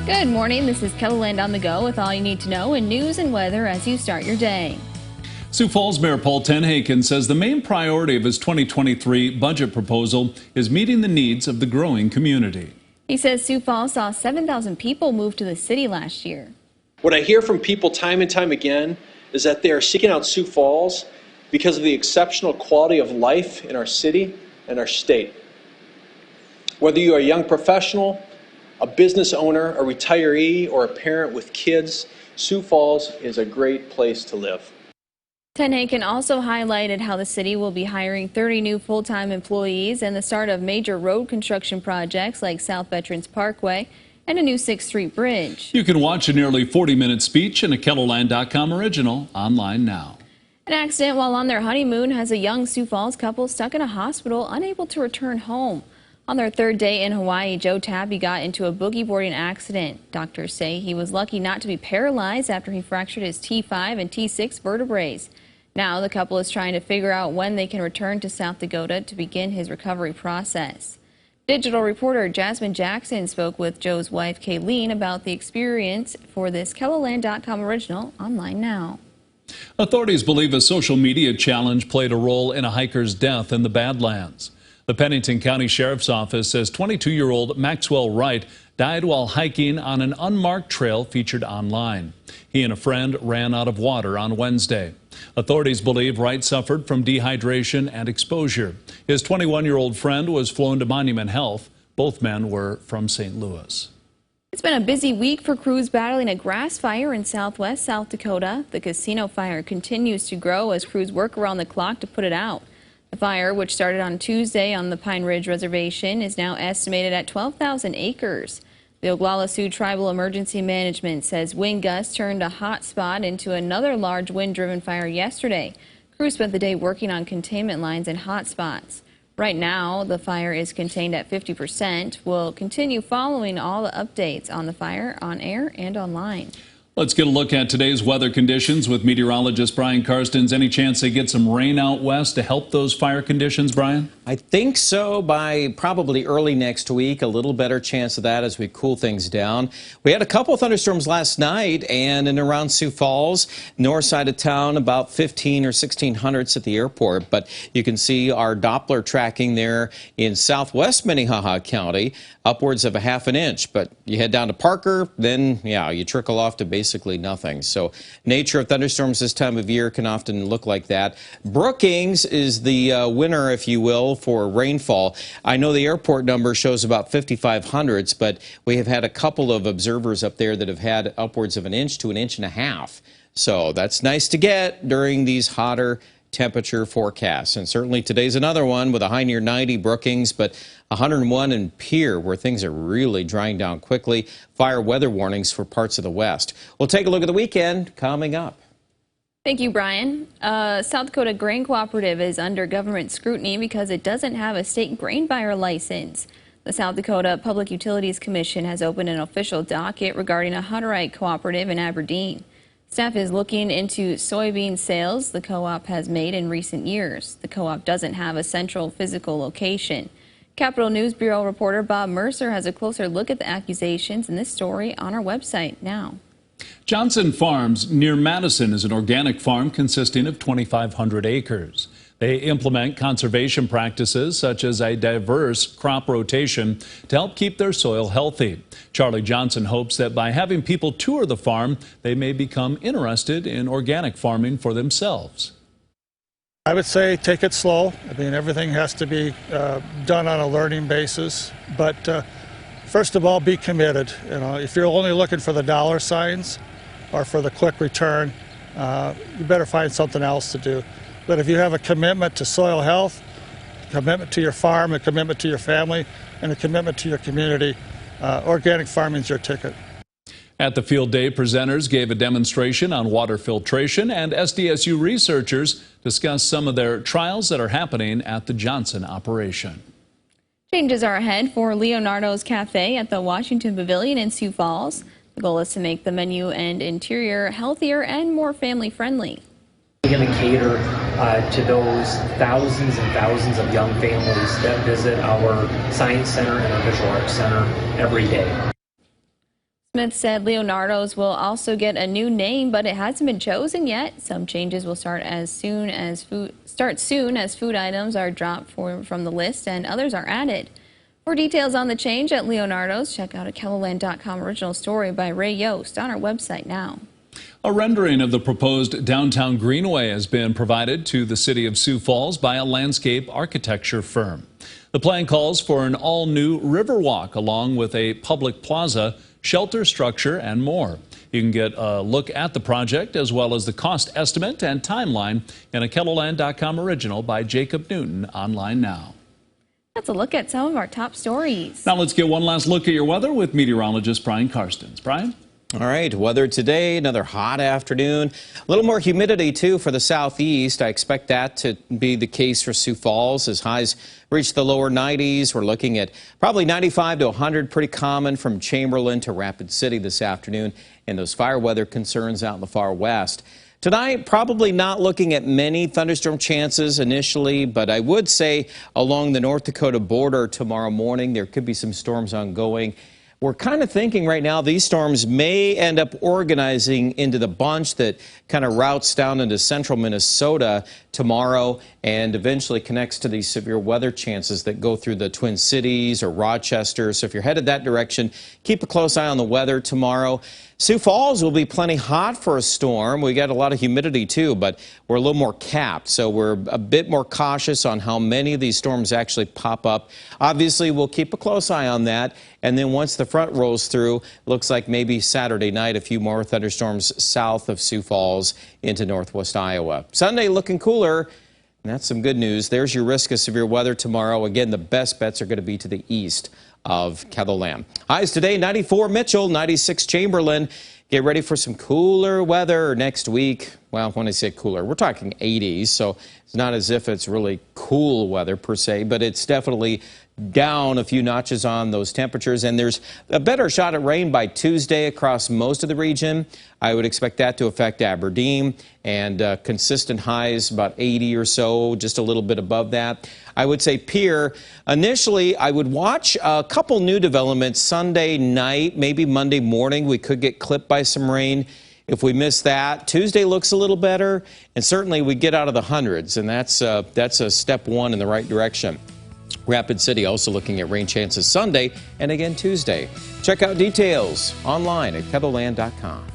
Good morning. This is KELOLAND on the go with all you need to know in news and weather as you start your day. Sioux Falls Mayor Paul Tenhaken says the main priority of his 2023 budget proposal is meeting the needs of the growing community. He says Sioux Falls saw 7,000 people move to the city last year. What I hear from people time and time again is that they are seeking out Sioux Falls because of the exceptional quality of life in our city and our state. Whether you are a young professional, a business owner, a retiree, or a parent with kids, Sioux Falls is a great place to live. Tenhaken also highlighted how the city will be hiring 30 new full-time employees and the start of major road construction projects like South Veterans Parkway and a new 6th Street Bridge. You can watch a nearly 40-minute speech in a KELOLAND.com original online now. An accident while on their honeymoon has a young Sioux Falls couple stuck in a hospital, unable to return home. On their third day in Hawaii, Joe Tabby got into a boogie boarding accident. Doctors say he was lucky not to be paralyzed after he fractured his T5 and T6 vertebrae. Now the couple is trying to figure out when they can return to South Dakota to begin his recovery process. Digital reporter Jasmine Jackson spoke with Joe's wife, Kayleen, about the experience for this KELOLAND.com original online now. Authorities believe a social media challenge played a role in a hiker's death in the Badlands. The Pennington County Sheriff's Office says 22-year-old Maxwell Wright died while hiking on an unmarked trail featured online. He and a friend ran out of water on Wednesday. Authorities believe Wright suffered from dehydration and exposure. His 21-year-old friend was flown to Monument Health. Both men were from St. Louis. It's been a busy week for crews battling a grass fire in southwest South Dakota. The casino fire continues to grow as crews work around the clock to put it out. The fire, which started on Tuesday on the Pine Ridge Reservation, is now estimated at 12,000 acres. The Oglala Sioux Tribal Emergency Management says wind gusts turned a hot spot into another large wind-driven fire yesterday. Crews spent the day working on containment lines and hot spots. Right now, the fire is contained at 50%. We'll continue following all the updates on the fire on air and online. Let's get a look at today's weather conditions with meteorologist Brian Karstens. Any chance they get some rain out west to help those fire conditions, Brian? I think so, by probably early next week. A little better chance of that as we cool things down. We had a couple thunderstorms last night and in around Sioux Falls, north side of town, about 15 or 16 hundredths at the airport. But you can see our Doppler tracking there in southwest Minnehaha County, upwards of a ½ an inch. But you head down to Parker, then, yeah, you trickle off to basically nothing. So nature of thunderstorms this time of year can often look like that. Brookings is the winner, if you will, for rainfall. I know the airport number shows about 55 hundredths, but we have had a couple of observers up there that have had upwards of an inch to an inch and a half. So that's nice to get during these hotter temperature forecasts. And certainly today's another one with a high near 90 Brookings, but 101 in Pierre, where things are really drying down quickly. Fire weather warnings for parts of the west. We'll take a look at the weekend coming up. Thank you, Brian. South Dakota Grain Cooperative is under government scrutiny because it doesn't have a state grain buyer license. The South Dakota Public Utilities Commission has opened an official docket regarding a Hunterite cooperative in Aberdeen. Staff is looking into soybean sales the co-op has made in recent years. The co-op doesn't have a central physical location. Capitol News Bureau reporter Bob Mercer has a closer look at the accusations in this story on our website now. Johnson Farms near Madison is an organic farm consisting of 2,500 acres. They implement conservation practices such as a diverse crop rotation to help keep their soil healthy. Charlie Johnson hopes that by having people tour the farm, they may become interested in organic farming for themselves. I would say take it slow. I mean, everything has to be done on a learning basis. But first of all, be committed. You know, if you're only looking for the dollar signs or for the quick return, you better find something else to do. But if you have a commitment to soil health, a commitment to your farm, a commitment to your family, and a commitment to your community, organic farming is your ticket. At the field day, presenters gave a demonstration on water filtration, and SDSU researchers discussed some of their trials that are happening at the Johnson operation. Changes are ahead for Leonardo's Cafe at the Washington Pavilion in Sioux Falls. The goal is to make the menu and interior healthier and more family-friendly. We're going to cater to those thousands and thousands of young families that visit our Science Center and our Visual Arts Center every day. Smith said Leonardo's will also get a new name, but it hasn't been chosen yet. Some changes will start soon as food items are dropped from the list and others are added. For details on the change at Leonardo's, check out a KELOLAND.com original story by Ray Yost on our website now. A rendering of the proposed downtown greenway has been provided to the city of Sioux Falls by a landscape architecture firm. The plan calls for an all-new riverwalk along with a public plaza, shelter structure, and more. You can get a look at the project as well as the cost estimate and timeline in a KELOLAND.com original by Jacob Newton online now. Let's look at some of our top stories. Now let's get one last look at your weather with meteorologist Brian Karstens. Brian? All right, weather today, another hot afternoon. A little more humidity, too, for the southeast. I expect that to be the case for Sioux Falls as highs reach the lower 90s. We're looking at probably 95 to 100, pretty common from Chamberlain to Rapid City this afternoon, and those fire weather concerns out in the far west. Tonight, probably not looking at many thunderstorm chances initially, but I would say along the North Dakota border tomorrow morning, there could be some storms ongoing. We're kind of thinking right now these storms may end up organizing into the bunch that kind of routes down into central Minnesota tomorrow and eventually connects to these severe weather chances that go through the Twin Cities or Rochester. So if you're headed that direction, keep a close eye on the weather tomorrow. Sioux Falls will be plenty hot for a storm. We got a lot of humidity too, but we're a little more capped. So we're a bit more cautious on how many of these storms actually pop up. Obviously, we'll keep a close eye on that. And then once the front rolls through, looks like maybe Saturday night, a few more thunderstorms south of Sioux Falls into northwest Iowa. Sunday looking cooler. And that's some good news. There's your risk of severe weather tomorrow. Again, the best bets are going to be to the east of KELOLAND. Highs today, 94 Mitchell, 96 Chamberlain. Get ready for some cooler weather next week. Well, when I say cooler, we're talking 80s, so it's not as if it's really cool weather per se, but it's definitely down a few notches on those temperatures, and there's a better shot at rain by Tuesday across most of the region. I would expect that to affect Aberdeen, and consistent highs about 80 or so, just a little bit above that. I would say Pierre, initially I would watch a couple new developments Sunday night, maybe Monday morning. We could get clipped by some rain. If we miss that, Tuesday looks a little better, and certainly we get out of the hundreds, and that's a step one in the right direction. Rapid City also looking at rain chances Sunday and again Tuesday. Check out details online at KELOLAND.com.